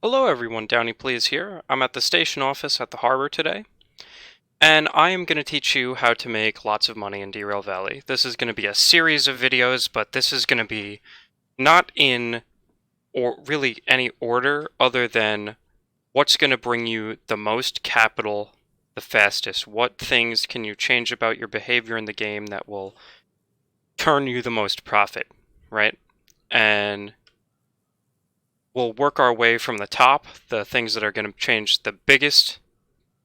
Hello everyone, Downey Please here. I'm at the station office at the harbor today, and I am going to teach you how to make lots of money in Derail Valley. This is going to be a series of videos, but this is going to be not in or really any order other than what's going to bring you the most capital the fastest. What things can you change about your behavior in the game that will turn you the most profit, right? And we'll work our way from the top, the things that are going to change the biggest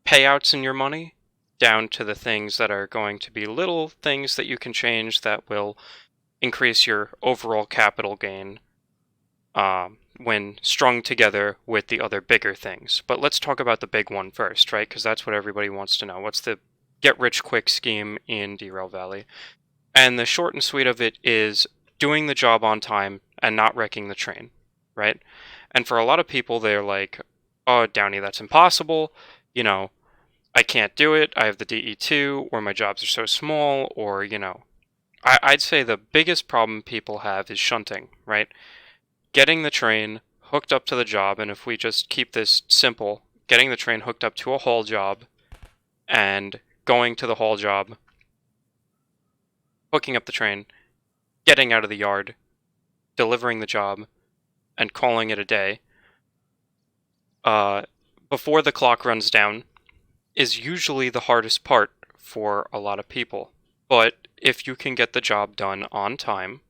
payouts in your money, down to the things that are going to be little things that you can change that will increase your overall capital gain when strung together with the other bigger things. But let's talk about the big one first, right? Because that's what everybody wants to know. What's the get rich quick scheme in Derail Valley? And the short and sweet of it is doing the job on time and not wrecking the train, right? And for a lot of people, they're like, oh, Downey, that's impossible. You know, I can't do it. I have the DE2, or my jobs are so small, or, I'd say the biggest problem people have is shunting, right? Getting the train hooked up to the job, and if we just keep this simple, getting the train hooked up to a haul job and going to the haul job, hooking up the train, getting out of the yard, delivering the job, and calling it a day, uh, before the clock runs down, is usually the hardest part for a lot of people. But if you can get the job done on time,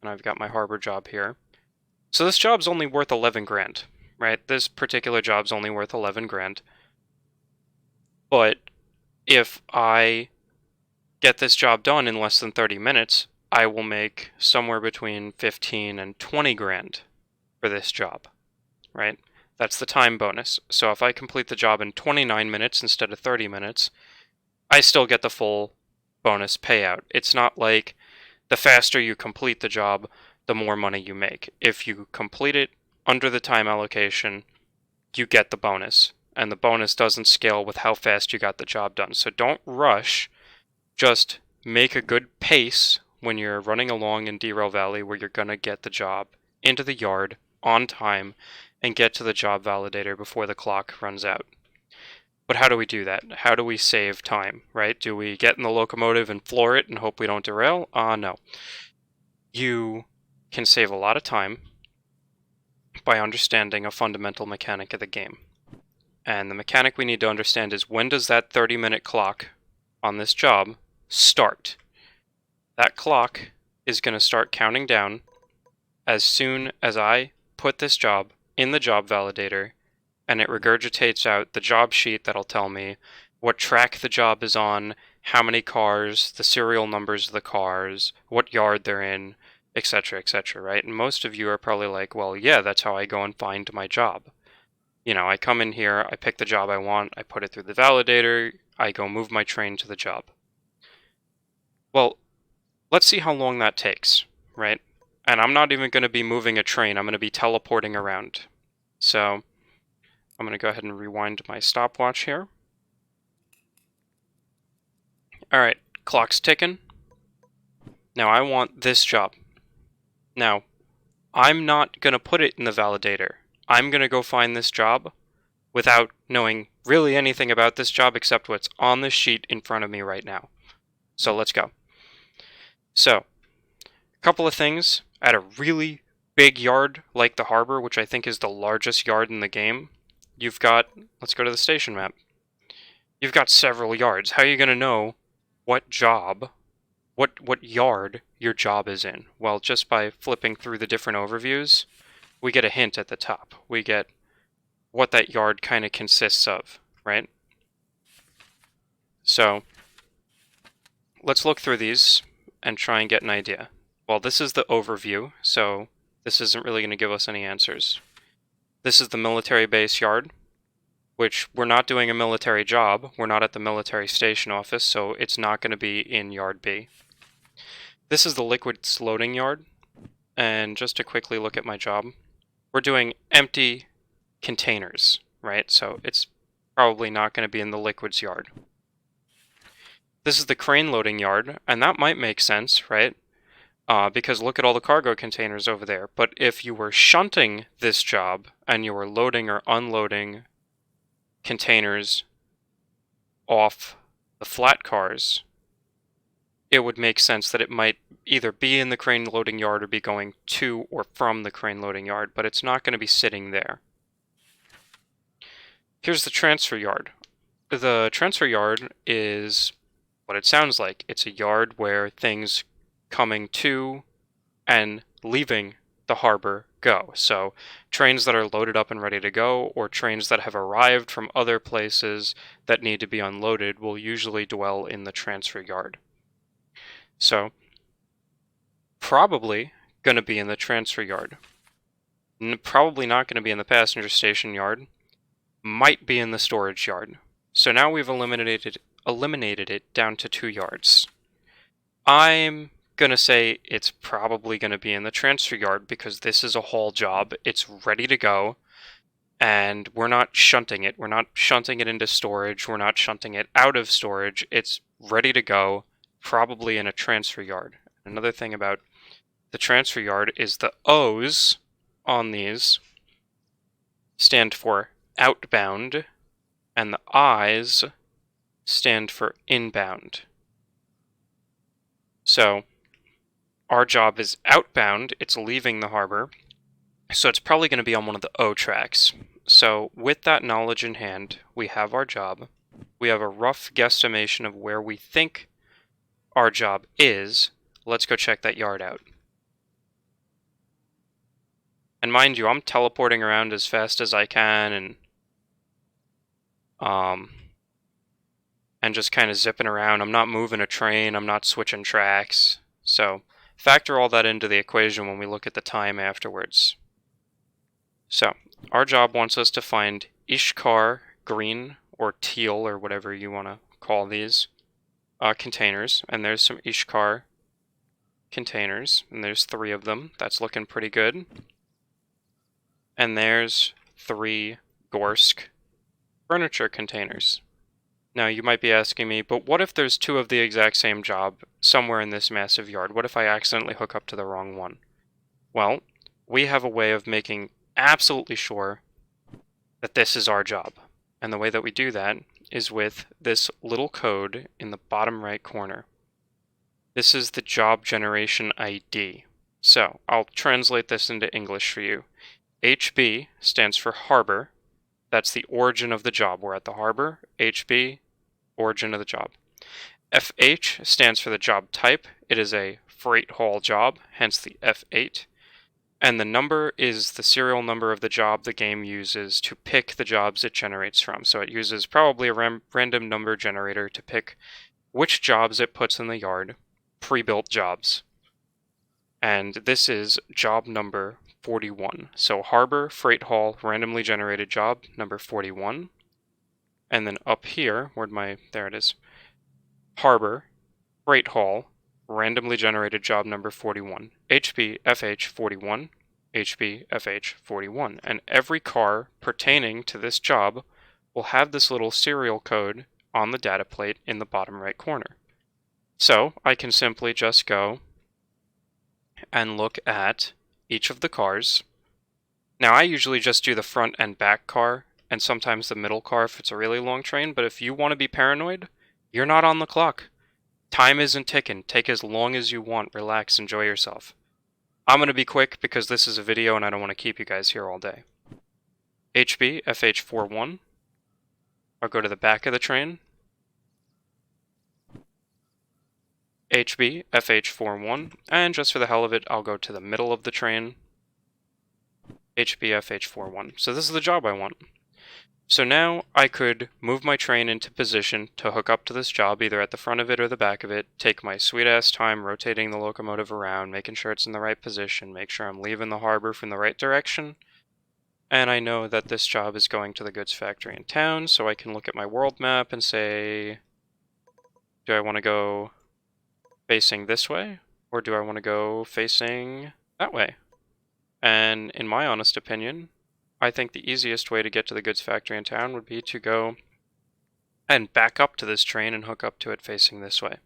and I've got my harbor job here. So this job's only worth 11 grand, right? This particular job's only worth 11 grand. But if I get this job done in less than 30 minutes, I will make somewhere between 15 and 20 grand for this job, right? That's the time bonus. So if I complete the job in 29 minutes instead of 30 minutes, I still get the full bonus payout. It's not like the faster you complete the job, the more money you make. If you complete it under the time allocation, you get the bonus. And the bonus doesn't scale with how fast you got the job done. So don't rush. Just make a good pace when you're running along in Derail Valley where you're going to get the job into the yard on time and get to the job validator before the clock runs out. But how do we do that? How do we save time, right? Do we get in the locomotive and floor it and hope we don't derail? No. You can save a lot of time by understanding a fundamental mechanic of the game. And the mechanic we need to understand is, when does that 30-minute clock on this job start? That clock is going to start counting down as soon as I put this job in the job validator, and it regurgitates out the job sheet that'll tell me what track the job is on, how many cars, the serial numbers of the cars, what yard they're in, etc., right? And most of you are probably like, well, yeah, that's how I go and find my job. I come in here, I pick the job I want, I put it through the validator, I go move my train to the job. Well, let's see how long that takes, right? And I'm not even going to be moving a train, I'm going to be teleporting around. So I'm going to go ahead and rewind my stopwatch here. Alright, clock's ticking. Now I want this job. Now, I'm not going to put it in the validator. I'm going to go find this job without knowing really anything about this job except what's on the sheet in front of me right now. So let's go. So, a couple of things. At a really big yard like the harbor, which I think is the largest yard in the game, you've got, let's go to the station map. You've got several yards. How are you going to know what job, what yard your job is in? Well, just by flipping through the different overviews, we get a hint at the top. We get what that yard kind of consists of, right? So let's look through these and try and get an idea. Well, this is the overview, so this isn't really going to give us any answers. This is the military base yard, which we're not doing a military job. We're not at the military station office, so it's not going to be in Yard B. This is the liquids loading yard, and just to quickly look at my job, we're doing empty containers, right? So it's probably not going to be in the liquids yard. This is the crane loading yard, and that might make sense, right? because look at all the cargo containers over there. But if you were shunting this job and you were loading or unloading containers off the flat cars, it would make sense that it might either be in the crane loading yard or be going to or from the crane loading yard, but it's not going to be sitting there. Here's the transfer yard. The transfer yard is what it sounds like. It's a yard where things coming to and leaving the harbor go. So trains that are loaded up and ready to go, or trains that have arrived from other places that need to be unloaded, will usually dwell in the transfer yard. So probably going to be in the transfer yard. Probably not going to be in the passenger station yard. Might be in the storage yard. So now we've eliminated it down to 2 yards. I'm gonna say it's probably gonna be in the transfer yard because this is a haul job. It's ready to go, and we're not shunting it. We're not shunting it into storage. We're not shunting it out of storage. It's ready to go, probably in a transfer yard. Another thing about the transfer yard is the O's on these stand for outbound, and the I's stand for inbound. So our job is outbound, it's leaving the harbor, so it's probably going to be on one of the O tracks. So with that knowledge in hand, we have our job. We have a rough guesstimation of where we think our job is. Let's go check that yard out. And mind you, I'm teleporting around as fast as I can and just kind of zipping around. I'm not moving a train, I'm not switching tracks. So factor all that into the equation when we look at the time afterwards. So our job wants us to find Ishkar green or teal or whatever you want to call these containers. And there's some Ishkar containers, and there's 3 of them. That's looking pretty good. And there's 3 Gorsk furniture containers. Now you might be asking me, but what if there's 2 of the exact same job somewhere in this massive yard? What if I accidentally hook up to the wrong one? Well, we have a way of making absolutely sure that this is our job. And the way that we do that is with this little code in the bottom right corner. This is the job generation ID. So I'll translate this into English for you. HB stands for harbor. That's the origin of the job. We're at the harbor. HB, origin of the job. FH stands for the job type. It is a freight haul job, hence the F8. And the number is the serial number of the job the game uses to pick the jobs it generates from. So it uses probably a random number generator to pick which jobs it puts in the yard, pre-built jobs. And this is job number 41. So harbor, freight haul, randomly generated job number 41. And then up here, there it is. Harbor, freight haul, randomly generated job number 41. HB FH 41, HB FH 41. And every car pertaining to this job will have this little serial code on the data plate in the bottom right corner. So I can simply just go and look at each of the cars. Now I usually just do the front and back car, and sometimes the middle car if it's a really long train, but if you want to be paranoid, you're not on the clock. Time isn't ticking. Take as long as you want. Relax, enjoy yourself. I'm going to be quick because this is a video and I don't want to keep you guys here all day. HB FH41. I'll go to the back of the train. HB FH41, and just for the hell of it, I'll go to the middle of the train. HB FH41. So this is the job I want. So now I could move my train into position to hook up to this job, either at the front of it or the back of it, take my sweet ass time rotating the locomotive around, making sure it's in the right position, make sure I'm leaving the harbor from the right direction, and I know that this job is going to the goods factory in town, so I can look at my world map and say, do I want to go facing this way, or do I want to go facing that way? And in my honest opinion, I think the easiest way to get to the goods factory in town would be to go and back up to this train and hook up to it facing this way.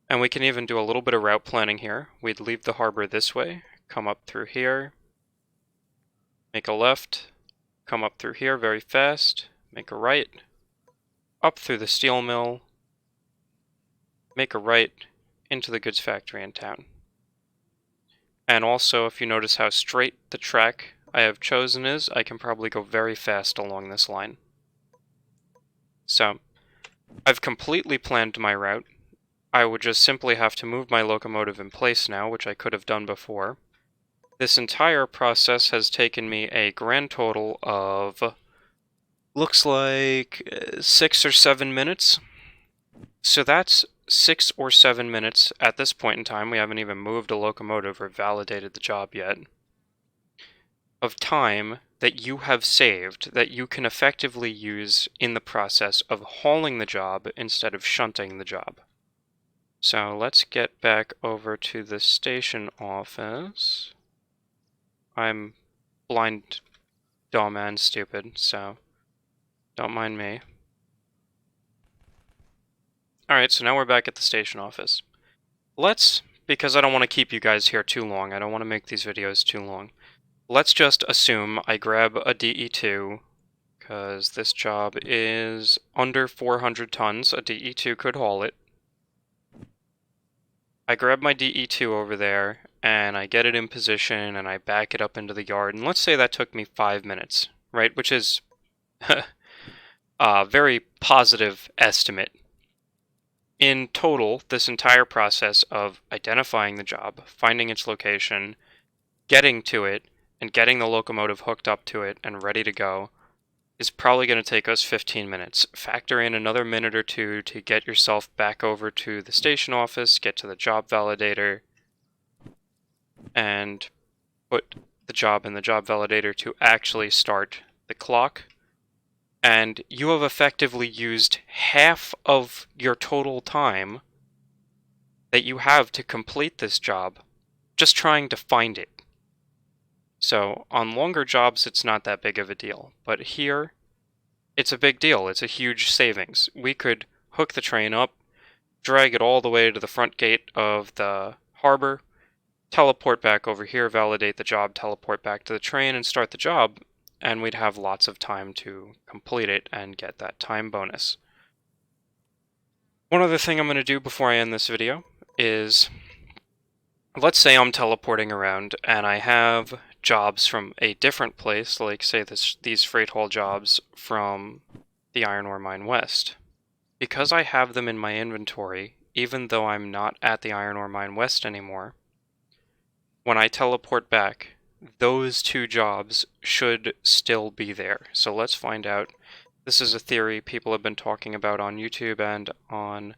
And we can even do a little bit of route planning here. We'd leave the harbor this way, come up through here, make a left, come up through here very fast, make a right, up through the steel mill, make a right, into the goods factory in town. And also, if you notice how straight the track I have chosen is, I can probably go very fast along this line. So, I've completely planned my route. I would just simply have to move my locomotive in place now, which I could have done before. This entire process has taken me a grand total of, looks like 6 or 7 minutes. So that's 6 or 7 minutes at this point in time. We haven't even moved a locomotive or validated the job yet. Of time that you have saved that you can effectively use in the process of hauling the job instead of shunting the job. So let's get back over to the station office. I'm blind, dumb, and stupid, so don't mind me. Alright, so now we're back at the station office. Because I don't want to keep you guys here too long, I don't want to make these videos too long. Let's just assume I grab a DE2, because this job is under 400 tons. A DE2 could haul it. I grab my DE2 over there, and I get it in position, and I back it up into the yard, and let's say that took me 5 minutes, right? Which is a very positive estimate. In total, this entire process of identifying the job, finding its location, getting to it, and getting the locomotive hooked up to it and ready to go is probably going to take us 15 minutes. Factor in another minute or two to get yourself back over to the station office, get to the job validator, and put the job in the job validator to actually start the clock. And you have effectively used half of your total time that you have to complete this job just trying to find it. So on longer jobs, it's not that big of a deal. But here, it's a big deal. It's a huge savings. We could hook the train up, drag it all the way to the front gate of the harbor, teleport back over here, validate the job, teleport back to the train, and start the job, and we'd have lots of time to complete it and get that time bonus. One other thing I'm going to do before I end this video is, let's say I'm teleporting around and I have jobs from a different place, like say these freight haul jobs from the Iron Ore Mine West. Because I have them in my inventory, even though I'm not at the Iron Ore Mine West anymore, when I teleport back, those two jobs should still be there. So let's find out. This is a theory people have been talking about on YouTube and on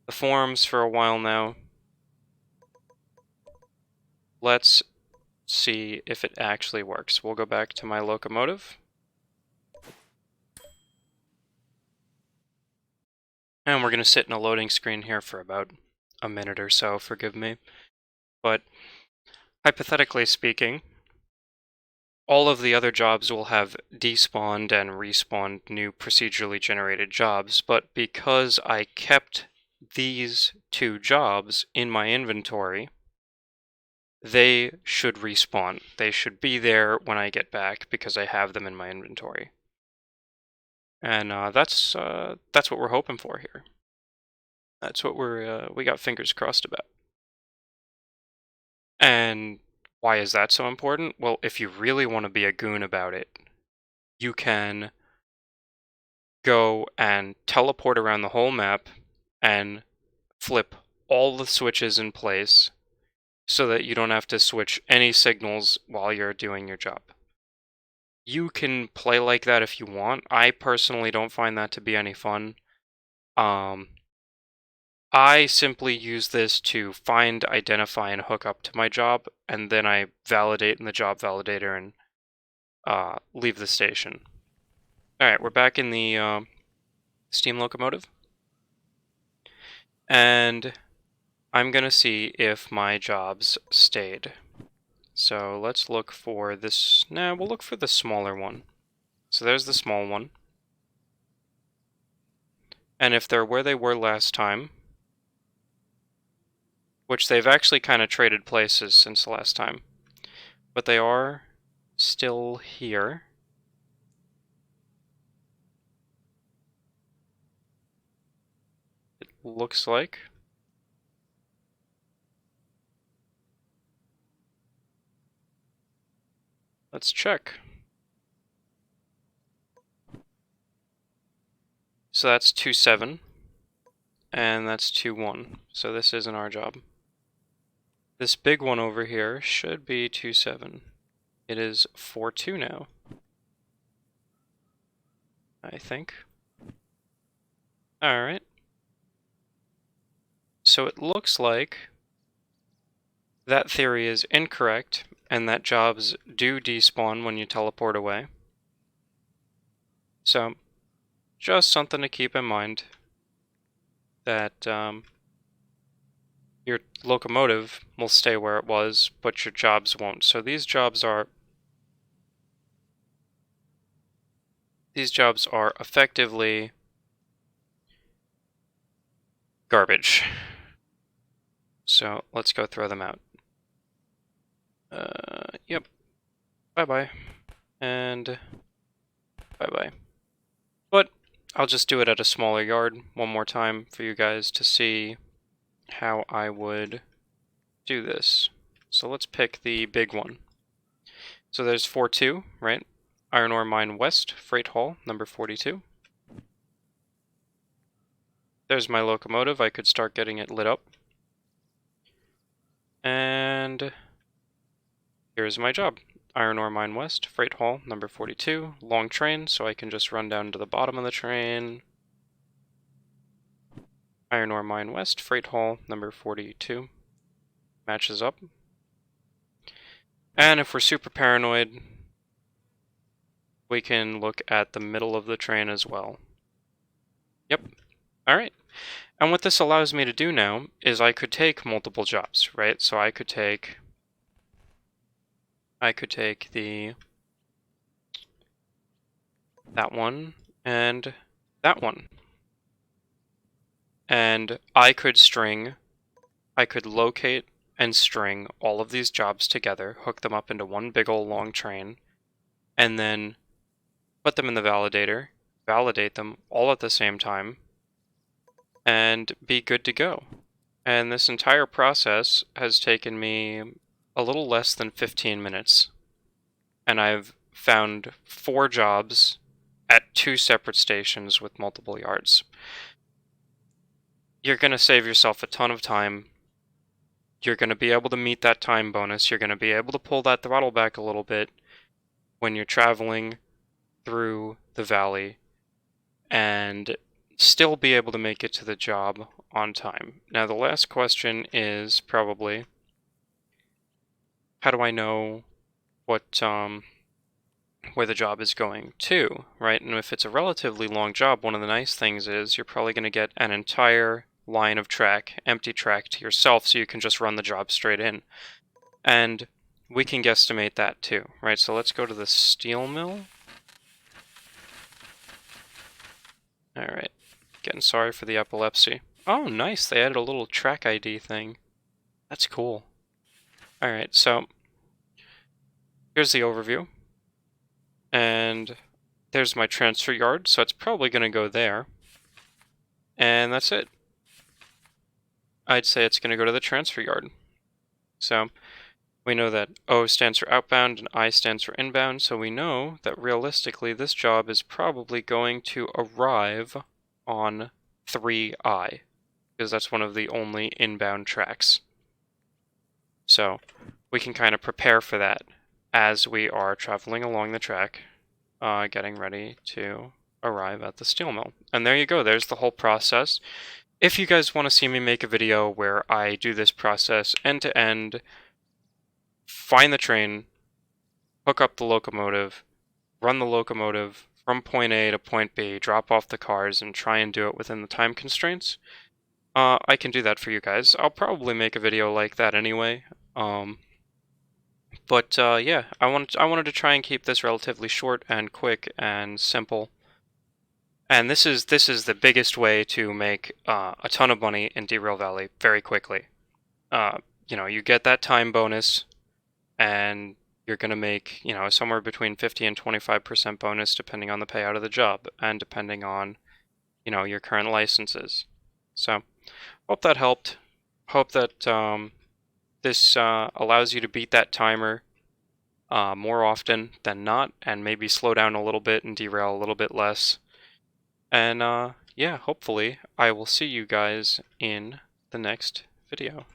the forums for a while now. Let's see if it actually works. We'll go back to my locomotive. And we're going to sit in a loading screen here for about a minute or so, forgive me. But hypothetically speaking, all of the other jobs will have despawned and respawned new procedurally generated jobs, but because I kept these two jobs in my inventory, they should respawn. They should be there when I get back because I have them in my inventory. And that's what we're hoping for here. That's what we got fingers crossed about. And why is that so important? Well, if you really want to be a goon about it, you can go and teleport around the whole map and flip all the switches in place so that you don't have to switch any signals while you're doing your job. You can play like that if you want. I personally don't find that to be any fun. I simply use this to find, identify, and hook up to my job, and then I validate in the job validator and leave the station. Alright, we're back in the steam locomotive. And I'm going to see if my jobs stayed. So let's look for this. Nah, we'll look for the smaller one. So there's the small one. And if they're where they were last time, which they've actually kind of traded places since the last time. But they are still here. It looks like. Let's check. So that's 2-7, and that's 2-1. So this isn't our job. This big one over here should be 2-7. It is 4-2 now, I think. Alright. So it looks like that theory is incorrect, and that jobs do despawn when you teleport away. So, just something to keep in mind, that your locomotive will stay where it was, but your jobs won't. So these jobs are effectively garbage. So let's go throw them out. Yep. Bye-bye. And bye-bye. But I'll just do it at a smaller yard one more time for you guys to see how I would do this. So let's pick the big one. So there's 4-2, right? Iron Ore Mine West, Freight Hall, number 42. There's my locomotive. I could start getting it lit up. And here's my job. Iron Ore Mine West, Freight Hall, number 42. Long train, so I can just run down to the bottom of the train. Iron Ore Mine West, Freight Hall, number 42. Matches up. And if we're super paranoid, we can look at the middle of the train as well. Yep. Alright. And what this allows me to do now is I could take multiple jobs, right? So I could take that one and that one. And I could locate and string all of these jobs together, hook them up into one big ol' long train, and then put them in the validator, validate them all at the same time, and be good to go. And this entire process has taken me a little less than 15 minutes. And I've found 4 jobs at 2 separate stations with multiple yards. You're going to save yourself a ton of time. You're going to be able to meet that time bonus. You're going to be able to pull that throttle back a little bit when you're traveling through the valley and still be able to make it to the job on time. Now, the last question is probably, how do I know what where the job is going to, right? And if it's a relatively long job, one of the nice things is you're probably going to get an entire line of track, empty track to yourself, so you can just run the job straight in. And we can guesstimate that too, right? So let's go to the steel mill. Alright, getting sorry for the epilepsy. Oh, nice, they added a little track ID thing. That's cool. Alright, so here's the overview. And there's my transfer yard, so it's probably going to go there. And that's it. I'd say it's going to go to the transfer yard. So we know that O stands for outbound and I stands for inbound, so we know that realistically this job is probably going to arrive on 3I, because that's one of the only inbound tracks. So we can kind of prepare for that as we are traveling along the track, getting ready to arrive at the steel mill. And there you go, there's the whole process. If you guys want to see me make a video where I do this process end to end, find the train, hook up the locomotive, run the locomotive from point A to point B, drop off the cars, and try and do it within the time constraints, I can do that for you guys. I'll probably make a video like that anyway. But yeah, I wanted to try and keep this relatively short and quick and simple. And this is the biggest way to make a ton of money in Derail Valley very quickly. you get that time bonus, and you're going to make, somewhere between 50 and 25% bonus depending on the payout of the job and depending on, your current licenses. So, hope that helped. Hope that this allows you to beat that timer more often than not, and maybe slow down a little bit and derail a little bit less. And yeah, hopefully I will see you guys in the next video.